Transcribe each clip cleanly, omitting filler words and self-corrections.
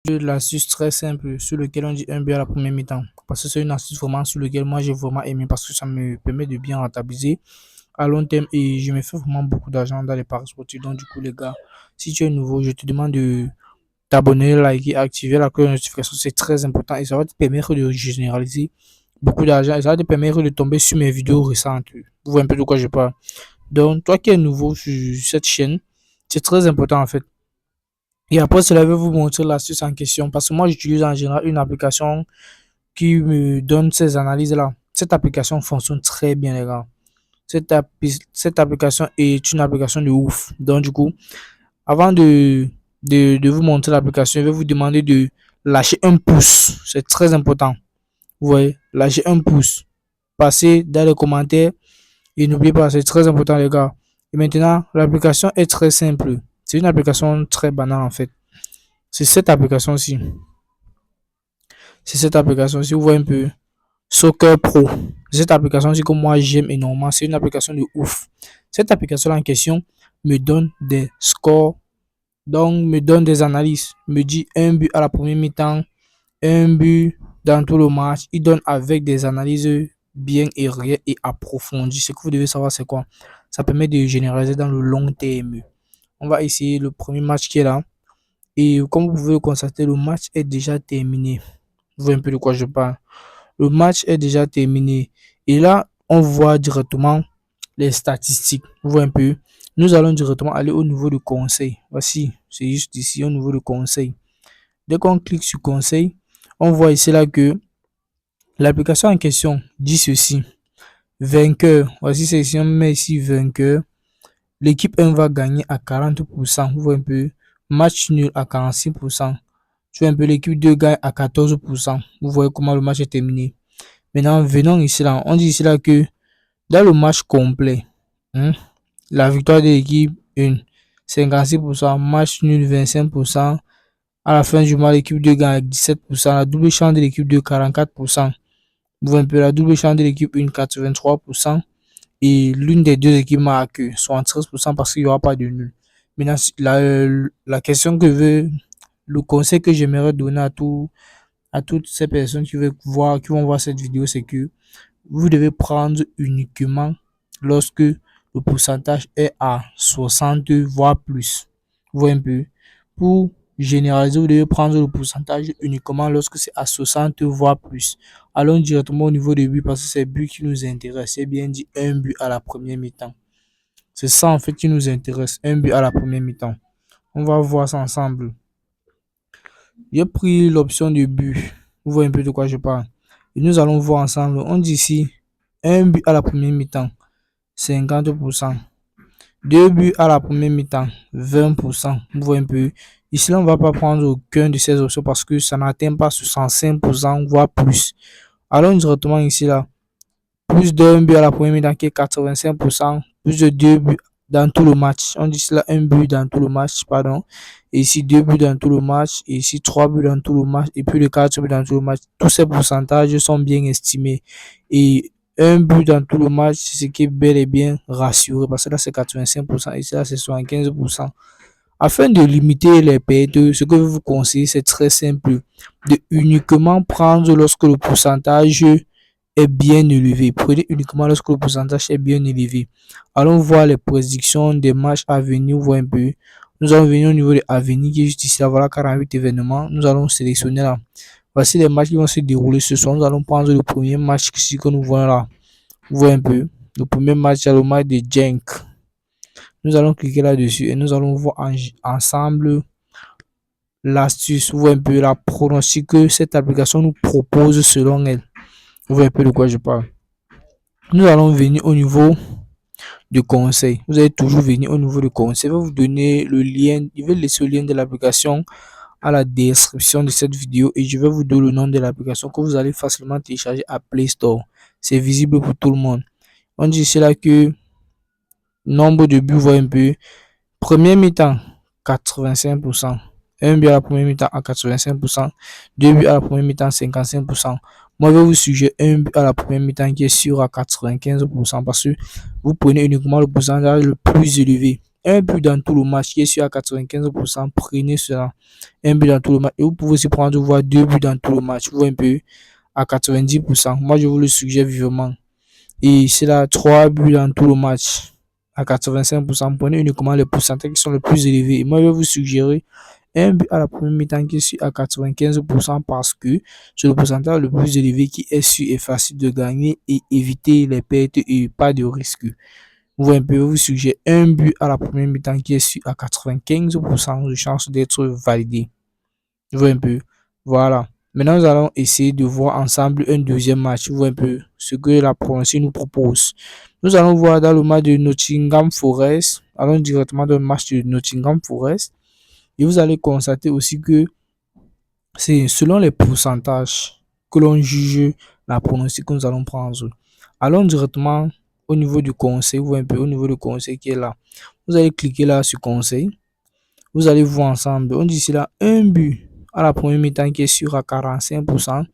L'astuce très simple sur lequel on dit un but à la première mi-temps. Parce que c'est une astuce vraiment sur laquelle moi j'ai vraiment aimé parce que ça me permet de bien rentabiliser à long terme et je me fais vraiment beaucoup d'argent dans les paris sportifs. Donc, du coup, les gars, si tu es nouveau, je te demande de t'abonner, liker, activer la cloche de notification. C'est très important et ça va te permettre de généraliser beaucoup d'argent et ça va te permettre de tomber sur mes vidéos récentes. Vous voyez un peu de quoi je parle. Donc, toi qui es nouveau sur cette chaîne, c'est très important en fait. Et après cela, je vais vous montrer l'astuce en question parce que moi, j'utilise en général une application qui me donne ces analyses-là. Cette application fonctionne très bien, les gars. Cette application est une application de ouf. Donc, du coup, avant de vous montrer l'application, je vais vous demander de lâcher un pouce. C'est très important. Vous voyez, lâchez un pouce. Passez dans les commentaires et n'oubliez pas, c'est très important, les gars. Et maintenant, l'application est très simple. C'est une application très banale en fait. C'est cette application-ci. C'est cette application-ci. Vous voyez un peu. Soccer Pro. Cette application-ci que moi j'aime énormément. C'est une application de ouf. Cette application en question me donne des scores. Donc, me donne des analyses. Me dit un but à la première mi-temps. Un but dans tout le match. Il donne avec des analyses bien et réelles et approfondies. Ce que vous devez savoir, c'est quoi? Ça permet de généraliser dans le long terme. On va essayer le premier match qui est là. Et comme vous pouvez le constater, le match est déjà terminé. Vous voyez un peu de quoi je parle. Le match est déjà terminé. Et là, on voit directement les statistiques. Vous voyez un peu. Nous allons directement aller au niveau du conseil. Voici, c'est juste ici au niveau du conseil. Dès qu'on clique sur conseil, on voit ici là que l'application en question dit ceci. Vainqueur. Voici, c'est ici, on met ici vainqueur. L'équipe 1 va gagner à 40%. Vous voyez un peu. Match nul à 46%. Tu vois un peu, l'équipe 2 gagne à 14%. Vous voyez comment le match est terminé. Maintenant, venons ici là. On dit ici là que dans le match complet, hein, la victoire de l'équipe 1, 56%, match nul 25%. À la fin du match, l'équipe 2 gagne avec 17%. La double chance de l'équipe 2, 44%. Vous voyez un peu la double chance de l'équipe 1, 83%. Et l'une des deux équipes marque 73% parce qu'il n'y aura pas de nul. Maintenant, la question que veut, le conseil que j'aimerais donner à toutes ces personnes qui vont voir cette vidéo, c'est que vous devez prendre uniquement lorsque le pourcentage est à 60 voire plus. Vous voyez un peu. Pour généraliser, vous devez prendre le pourcentage uniquement lorsque c'est à 60 voire plus. Allons directement au niveau des buts parce que c'est le but qui nous intéresse. C'est bien dit un but à la première mi-temps. C'est ça en fait qui nous intéresse. Un but à la première mi-temps. On va voir ça ensemble. J'ai pris l'option de but. Vous voyez un peu de quoi je parle. Et nous allons voir ensemble. On dit ici un but à la première mi-temps, 50%. Deux buts à la première mi-temps, 20%. Vous voyez un peu. Ici, là, on ne va pas prendre aucun de ces options parce que ça n'atteint pas 65%, voire plus. Allons directement ici, là. Plus d'un but à la première mi-temps qui est 85%. Plus de deux buts dans tout le match. On dit cela un but dans tout le match, pardon. Et ici, deux buts dans tout le match. Et ici, trois buts dans tout le match. Et puis, les quatre buts dans tout le match. Tous ces pourcentages sont bien estimés. Et un but dans tout le match, c'est ce qui est bel et bien rassuré. Parce que là, c'est 85%. Et là, c'est 75%. Afin de limiter les pertes, ce que je vous conseille, c'est très simple. De uniquement prendre lorsque le pourcentage est bien élevé. Prenez uniquement lorsque le pourcentage est bien élevé. Allons voir les prédictions des matchs à venir. Voir un peu. Nous allons venir au niveau de l'avenir qui est juste ici. Là, voilà 48 événements. Nous allons sélectionner là. Voici les matchs qui vont se dérouler ce soir. Nous allons prendre le premier match ici que nous voyons là. Vous voyez un peu. Le premier match, c'est le match de Genk. Nous allons cliquer là-dessus et nous allons voir ensemble l'astuce. Vous voyez un peu la pronostic que cette application nous propose selon elle. Vous voyez un peu de quoi je parle. Nous allons venir au niveau de conseil. Vous allez toujours venir au niveau de conseil. Je vais vous donner le lien. Je vais laisser le lien de l'application à la description de cette vidéo et je vais vous donner le nom de l'application que vous allez facilement télécharger à Play Store. C'est visible pour tout le monde. On dit ici là que nombre de buts, vous voyez un peu. Premier mi-temps, 85%. Un but à la première mi-temps à 85%. Deux buts à la première mi-temps, 55%. Moi, je vais vous suggérer un but à la première mi-temps qui est sûr à 95% parce que vous prenez uniquement le pourcentage le plus élevé. un but dans tout le match qui est sûr à 95%, prenez cela. Un but dans tout le match. Et vous pouvez aussi prendre voire deux buts dans tout le match. Vous voyez un peu à 90%. Moi, je vous le suggère vivement. Et c'est là 3 buts dans tout le match à 85%. Prenez uniquement les pourcentages qui sont les plus élevés. Et moi, je vais vous suggérer un but à la première mi-temps qui est sûr à 95% parce que c'est le pourcentage le plus élevé qui est sûr et facile de gagner et éviter les pertes et pas de risque. Vous voyez un peu, je vous suggère un but à la première mi-temps qui est sûr à 95% de chance d'être validé. Vous voyez un peu. Voilà. Maintenant, nous allons essayer de voir ensemble un deuxième match. Vous voyez un peu ce que la prononcée nous propose. Nous allons voir dans le match de Nottingham Forest. Allons directement dans le match de Nottingham Forest. Et vous allez constater aussi que c'est selon les pourcentages que l'on juge la prononcée que nous allons prendre. Allons directement au niveau du conseil. Vous voyez un peu au niveau du conseil qui est là. Vous allez cliquer là sur conseil. Vous allez voir ensemble. On dit ici là un but à la première mi-temps qui est sûr à 45%.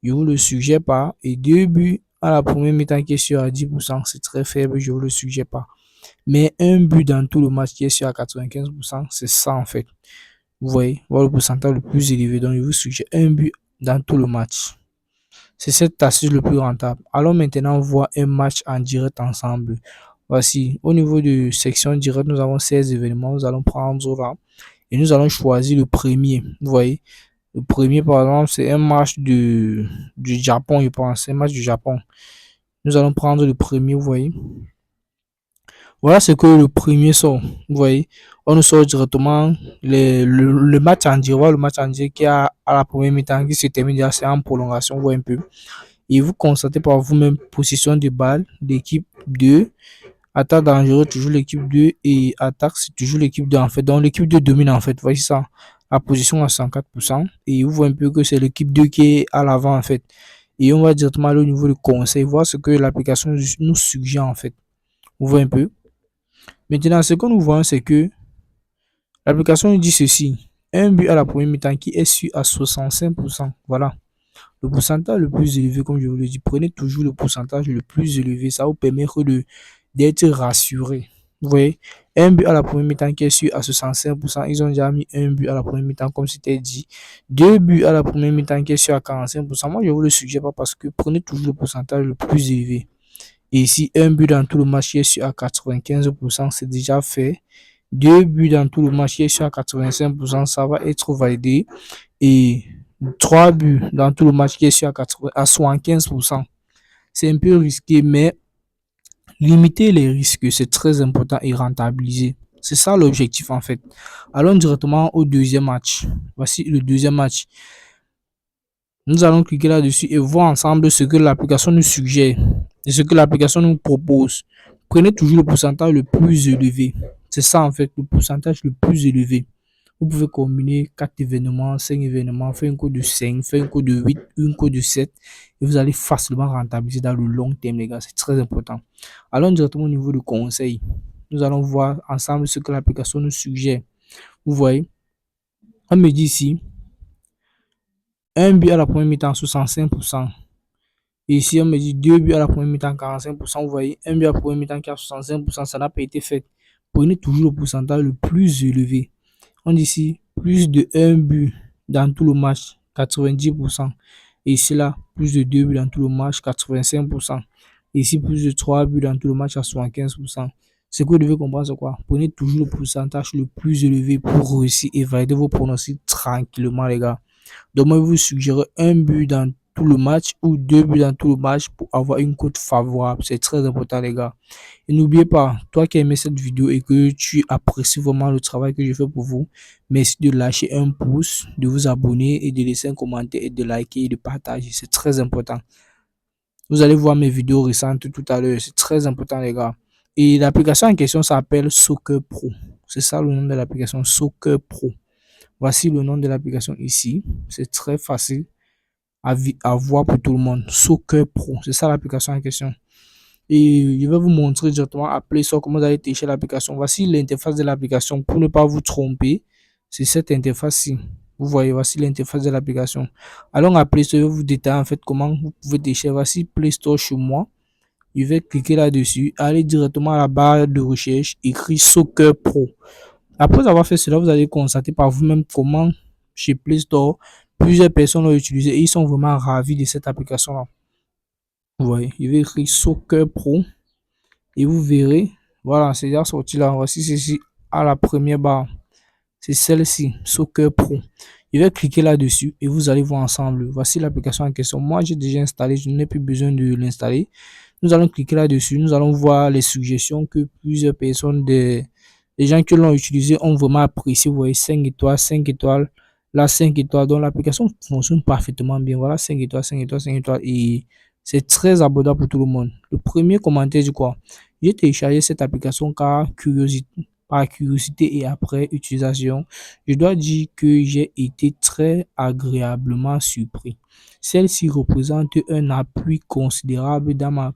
Je vous le suggère pas. Et deux buts à la première mi-temps qui est sûr à 10%. C'est très faible. Je vous le suggère pas. Mais un but dans tout le match qui est sûr à 95%, c'est ça en fait. Vous voyez, voilà le pourcentage le plus élevé. Donc, je vous suggère un but dans tout le match. C'est cette astuce le plus rentable. Allons maintenant voir un match en direct ensemble. Voici, au niveau de section direct, nous avons 16 événements. Nous allons prendre là et nous allons choisir le premier. Vous voyez, le premier, par exemple, c'est un match du Japon, je pense. Un match du Japon. Nous allons prendre le premier, vous voyez. Voilà ce que le premier sort. Vous voyez, on nous sort directement le match en direct, le match en direct qui a à la première mi-temps qui se termine déjà, c'est en prolongation, vous voyez un peu. Et vous constatez par vous-même position de balle, l'équipe 2, attaque dangereux, toujours l'équipe 2 et attaque, c'est toujours l'équipe 2 en fait. Donc l'équipe 2 domine en fait, vous voyez ça, la position à 104%. Et vous voyez un peu que c'est l'équipe 2 qui est à l'avant en fait. Et on va directement aller au niveau du conseil, voir ce que l'application nous suggère en fait. Vous voyez un peu. Maintenant, ce que nous voyons, c'est que l'application nous dit ceci. Un but à la première mi-temps qui est sûr à 65%. Voilà. Le pourcentage le plus élevé, comme je vous le dis, prenez toujours le pourcentage le plus élevé. Ça vous permet d'être rassuré. Vous voyez, un but à la première mi-temps qui est sûr à 65%. Ils ont déjà mis un but à la première mi-temps, comme c'était dit. Deux buts à la première mi-temps qui est sûr à 45%. Moi, je vous le suggère pas parce que prenez toujours le pourcentage le plus élevé. Et ici, un but dans tout le match qui est sûr à 95%, c'est déjà fait. Deux buts dans tout le match qui est sûr à 85%, ça va être validé. Et trois buts dans tout le match qui est sûr à 75%. C'est un peu risqué, mais limiter les risques, c'est très important et rentabiliser. C'est ça l'objectif en fait. Allons directement au deuxième match. Voici le deuxième match. Nous allons cliquer là-dessus et voir ensemble ce que l'application nous suggère et ce que l'application nous propose. Prenez toujours le pourcentage le plus élevé. C'est ça en fait, le pourcentage le plus élevé. Vous pouvez combiner 4 événements, 5 événements, faire un code de 5, faire un code de 8, une code de 7 et vous allez facilement rentabiliser dans le long terme les gars, c'est très important. Allons directement au niveau du conseil. Nous allons voir ensemble ce que l'application nous suggère. Vous voyez, on me dit ici, un but à la première mi-temps 65%. Et ici, on me dit deux buts à la première mi-temps 45%. Vous voyez, un but à la première mi-temps qui a 65%, ça n'a pas été fait. Prenez toujours le pourcentage le plus élevé. On dit ici, plus de un but dans tout le match, 90%. Et ici, là, plus de deux buts dans tout le match, 85%. Et ici, plus de trois buts dans tout le match à 75%. Ce que vous devez comprendre, c'est quoi? Prenez toujours le pourcentage le plus élevé pour réussir et valider vos pronostics tranquillement, les gars. Donc, moi, je vous suggère un but dans tout le match ou deux buts dans tout le match pour avoir une cote favorable. C'est très important, les gars. Et n'oubliez pas, toi qui as aimé cette vidéo et que tu apprécies vraiment le travail que je fais pour vous, merci de lâcher un pouce, de vous abonner et de laisser un commentaire et de liker et de partager. C'est très important. Vous allez voir mes vidéos récentes tout à l'heure. C'est très important, les gars. Et l'application en question s'appelle Soccer Pro. C'est ça le nom de l'application, Soccer Pro. Voici le nom de l'application ici. C'est très facile à voir pour tout le monde. Soccer Pro, c'est ça l'application en question. Et je vais vous montrer directement à Play Store comment vous allez télécharger l'application. Voici l'interface de l'application pour ne pas vous tromper. C'est cette interface-ci. Vous voyez, voici l'interface de l'application. Allons à Play Store, je vais vous détailler en fait comment vous pouvez télécharger. Voici Play Store chez moi. Je vais cliquer là-dessus, aller directement à la barre de recherche, écrire Soccer Pro. Après avoir fait cela, vous allez constater par vous-même comment chez Play Store, plusieurs personnes l'ont utilisé et ils sont vraiment ravis de cette application-là. Vous voyez, je vais écrire Soccer Pro et vous verrez, voilà, c'est déjà sorti là. Voici ceci à la première barre. C'est celle-ci, Soccer Pro. Je vais cliquer là-dessus et vous allez voir ensemble. Voici l'application en question. Moi, j'ai déjà installé, je n'ai plus besoin de l'installer. Nous allons cliquer là-dessus. Nous allons voir les suggestions que plusieurs personnes, des gens qui l'ont utilisé, ont vraiment apprécié. Vous voyez, 5 étoiles, 5 étoiles, là, 5 étoiles. Donc, l'application fonctionne parfaitement bien. Voilà, 5 étoiles, 5 étoiles, 5 étoiles. Et c'est très abordable pour tout le monde. Le premier commentaire, du quoi? J'ai téléchargé cette application par curiosité et après utilisation. Je dois dire que j'ai été très agréablement surpris. Celle-ci représente un appui considérable dans ma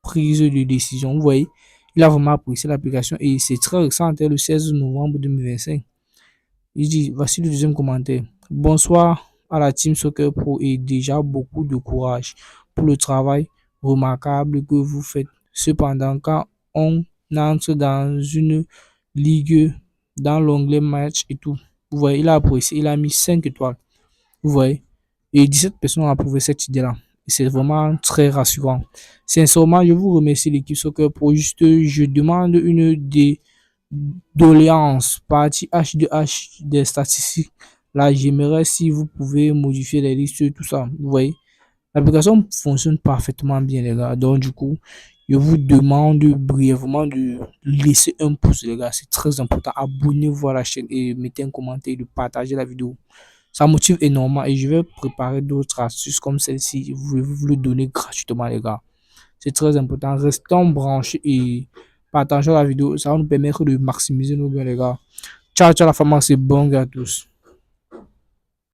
prise de décision. Vous voyez, il a vraiment apprécié l'application et c'est très récent, c'était le 16 novembre 2025. Il dit, voici le deuxième commentaire. Bonsoir à la Team Soccer Pro et déjà beaucoup de courage pour le travail remarquable que vous faites. Cependant, quand on entre dans une ligue, dans l'onglet match et tout, vous voyez, il a apprécié, il a mis 5 étoiles. Vous voyez, et 17 personnes ont approuvé cette idée-là. C'est vraiment très rassurant. Sincèrement, je vous remercie l'équipe Soccer Pro. Juste, je demande une doléance partie H2H des statistiques. Là, j'aimerais si vous pouvez modifier les listes, tout ça. Vous voyez, l'application fonctionne parfaitement bien, les gars. Donc, du coup, je vous demande brièvement de laisser un pouce, les gars. C'est très important. Abonnez-vous à la chaîne et mettez un commentaire, de partager la vidéo. Ça motive énormément et je vais préparer d'autres astuces comme celle-ci. Vous le donner gratuitement, les gars. C'est très important. Restons branchés et partagez la vidéo. Ça va nous permettre de maximiser nos gains, les gars. Ciao, ciao la famille. C'est bon, gars, à tous.